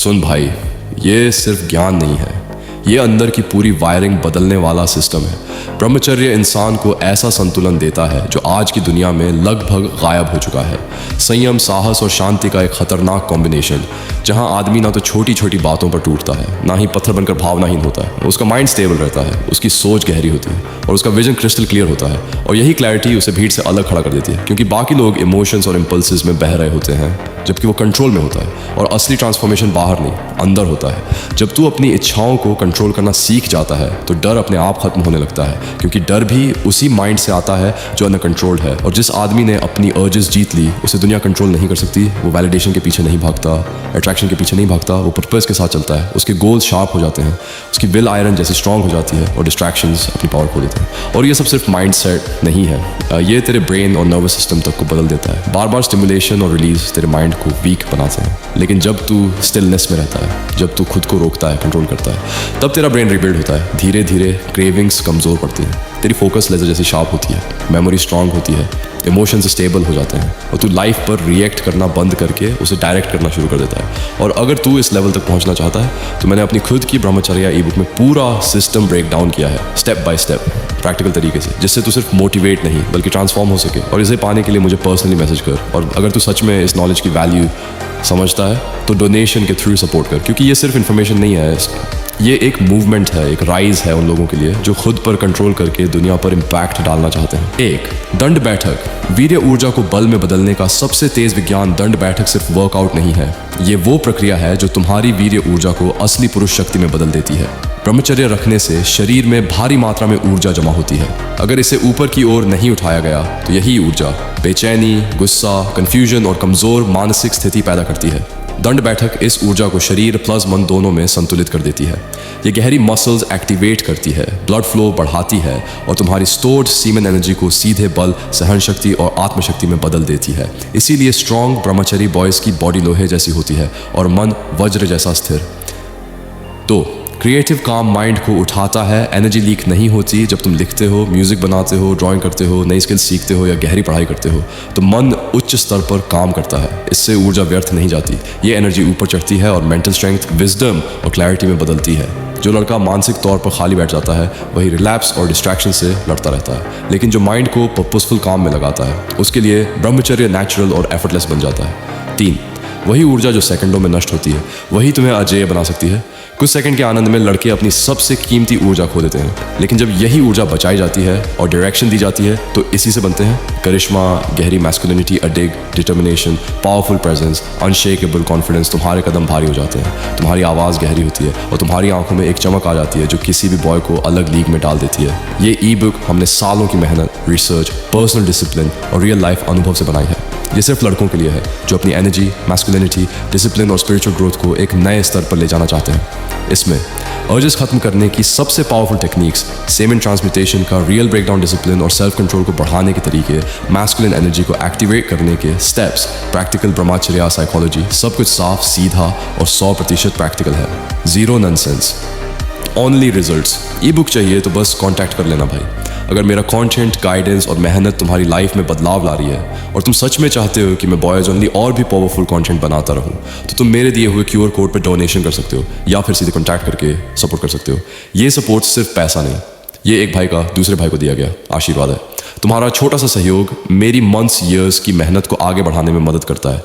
सुन भाई, ये सिर्फ ज्ञान नहीं है, ये अंदर की पूरी वायरिंग बदलने वाला सिस्टम है। ब्रह्मचर्य इंसान को ऐसा संतुलन देता है जो आज की दुनिया में लगभग गायब हो चुका है। संयम, साहस और शांति का एक खतरनाक कॉम्बिनेशन, जहां आदमी ना तो छोटी छोटी बातों पर टूटता है, ना ही पत्थर बनकर भावनाहीन होता है। उसका माइंड स्टेबल रहता है, उसकी सोच गहरी होती है और उसका विजन क्रिस्टल क्लियर होता है। और यही क्लैरिटी उसे भीड़ से अलग खड़ा कर देती है, क्योंकि बाकी लोग इमोशंस और इम्पल्सिस में बह रहे होते हैं, जबकि वो कंट्रोल में होता है। और असली ट्रांसफॉर्मेशन बाहर नहीं, अंदर होता है। जब तू अपनी इच्छाओं को कंट्रोल करना सीख जाता है तो डर अपने आप खत्म होने लगता है, क्योंकि डर भी उसी माइंड से आता है जो अनकंट्रोल्ड है। और जिस आदमी ने अपनी अर्जेस जीत ली, उसे दुनिया कंट्रोल नहीं कर सकती। वो वैलिडेशन के पीछे नहीं भागता, अट्रैक्शन के पीछे नहीं भागता, वो पर्पस के साथ चलता है। उसके गोल्स शार्प हो जाते हैं, उसकी विल आयरन जैसी स्ट्रांग हो जाती है और डिस्ट्रैक्शंस अपनी पावर खो देते हैं। और ये सब सिर्फ माइंड सेट नहीं है, ये तेरे ब्रेन और नर्वस सिस्टम तक को बदल देता है। बार बार स्टिमुलेशन और रिलीज तेरे माइंड को वीक बनाते हैं, लेकिन जब तू स्टिलनेस में रहता है, जब तू खुद को रोकता है, कंट्रोल करता है, तब तेरा ब्रेन रिबिल्ड होता है। धीरे धीरे क्रेविंग्स कमज़ोर पड़ती हैं, तेरी फोकस लेजर जैसी शार्प होती है, मेमोरी स्ट्रांग होती है, इमोशंस स्टेबल हो जाते हैं और तू लाइफ पर रिएक्ट करना बंद करके उसे डायरेक्ट करना शुरू कर देता है। और अगर तू इस लेवल तक पहुंचना चाहता है तो मैंने अपनी खुद की ब्रह्मचर्या ई बुक में पूरा सिस्टम ब्रेक डाउन किया है, स्टेप बाय स्टेप, प्रैक्टिकल तरीके से, जिससे तू सिर्फ मोटिवेट नहीं बल्कि ट्रांसफॉर्म हो सके। और इसे पाने के लिए मुझे पर्सनली मैसेज कर। और अगर तू सच में इस नॉलेज की वैल्यू समझता है तो डोनेशन के थ्रू सपोर्ट कर, क्योंकि ये सिर्फ इन्फॉर्मेशन नहीं है, ये एक मूवमेंट है, एक राइज है उन लोगों के लिए जो खुद पर कंट्रोल करके दुनिया पर इम्पैक्ट डालना चाहते हैं। एक दंड बैठक, वीर्य ऊर्जा को बल में बदलने का सबसे तेज विज्ञान। दंड बैठक सिर्फ वर्कआउट नहीं है, ये वो प्रक्रिया है जो तुम्हारी वीर्य ऊर्जा को असली पुरुष शक्ति में बदल देती है। ब्रह्मचर्य रखने से शरीर में भारी मात्रा में ऊर्जा जमा होती है। अगर इसे ऊपर की ओर नहीं उठाया गया तो यही ऊर्जा बेचैनी, गुस्सा, कंफ्यूजन और कमजोर मानसिक स्थिति पैदा करती है। दंड बैठक इस ऊर्जा को शरीर प्लस मन दोनों में संतुलित कर देती है। ये गहरी मसल्स एक्टिवेट करती है, ब्लड फ्लो बढ़ाती है और तुम्हारी स्टोर्ड सीमन एनर्जी को सीधे बल, सहन शक्ति और आत्मशक्ति में बदल देती है। इसीलिए स्ट्रॉन्ग ब्रह्मचरी बॉयज की बॉडी लोहे जैसी होती है और मन वज्र जैसा स्थिर। तो क्रिएटिव काम माइंड को उठाता है, एनर्जी लीक नहीं होती। जब तुम लिखते हो, म्यूजिक बनाते हो, ड्राइंग करते हो, नई स्किल्स सीखते हो या गहरी पढ़ाई करते हो, तो मन उच्च स्तर पर काम करता है। इससे ऊर्जा व्यर्थ नहीं जाती, ये एनर्जी ऊपर चढ़ती है और मेंटल स्ट्रेंथ, विजडम और क्लैरिटी में बदलती है। जो लड़का मानसिक तौर पर खाली बैठ जाता है वही रिलैप्स और डिस्ट्रैक्शन से लड़ता रहता है, लेकिन जो माइंड को पर्पसफुल काम में लगाता है उसके लिए ब्रह्मचर्य नेचुरल और एफर्टलेस बन जाता है। 3, वही ऊर्जा जो सेकंडों में नष्ट होती है वही तुम्हें अजेय बना सकती है। कुछ सेकंड के आनंद में लड़के अपनी सबसे कीमती ऊर्जा खो देते हैं, लेकिन जब यही ऊर्जा बचाई जाती है और डायरेक्शन दी जाती है तो इसी से बनते हैं करिश्मा, गहरी मैस्कुलिनिटी, अडिग, determination, powerful presence, unshakeable confidence. तुम्हारे कदम भारी हो जाते हैं, तुम्हारी आवाज़ गहरी होती है और तुम्हारी आंखों में एक चमक आ जाती है जो किसी भी बॉय को अलग लीग में डाल देती है। ये ई बुक हमने सालों की मेहनत, रिसर्च, पर्सनल डिसिप्लिन और रियल लाइफ अनुभव से बनाई है। ये सिर्फ लड़कों के लिए है जो अपनी एनर्जी, मैस्कुलिनिटी, डिसिप्लिन और स्पिरिचुअल ग्रोथ को एक नए स्तर पर ले जाना चाहते हैं। इसमें अर्जेस खत्म करने की सबसे पावरफुल टेक्निक्स, सेमेन ट्रांसम्यूटेशन का रियल ब्रेकडाउन डिसिप्लिन और सेल्फ कंट्रोल को बढ़ाने के तरीके, मैस्कुलिन एनर्जी को एक्टिवेट करने के स्टेप्स, प्रैक्टिकल ब्रह्मचर्या साइकोलॉजी, सब कुछ साफ, सीधा और 100% प्रैक्टिकल है। Zero nonsense, only results. ई बुक चाहिए तो बस कांटेक्ट कर लेना भाई। अगर मेरा कंटेंट, गाइडेंस और मेहनत तुम्हारी लाइफ में बदलाव ला रही है और तुम सच में चाहते हो कि मैं बॉयज ओनली और भी पावरफुल कंटेंट बनाता रहूं, तो तुम मेरे दिए हुए QR कोड पर डोनेशन कर सकते हो या फिर सीधे कॉन्टैक्ट करके सपोर्ट कर सकते हो। ये सपोर्ट सिर्फ पैसा नहीं, ये एक भाई का दूसरे भाई को दिया गया आशीर्वाद है। तुम्हारा छोटा सा सहयोग मेरी मंथ्स, ईयर्स की मेहनत को आगे बढ़ाने में मदद करता है।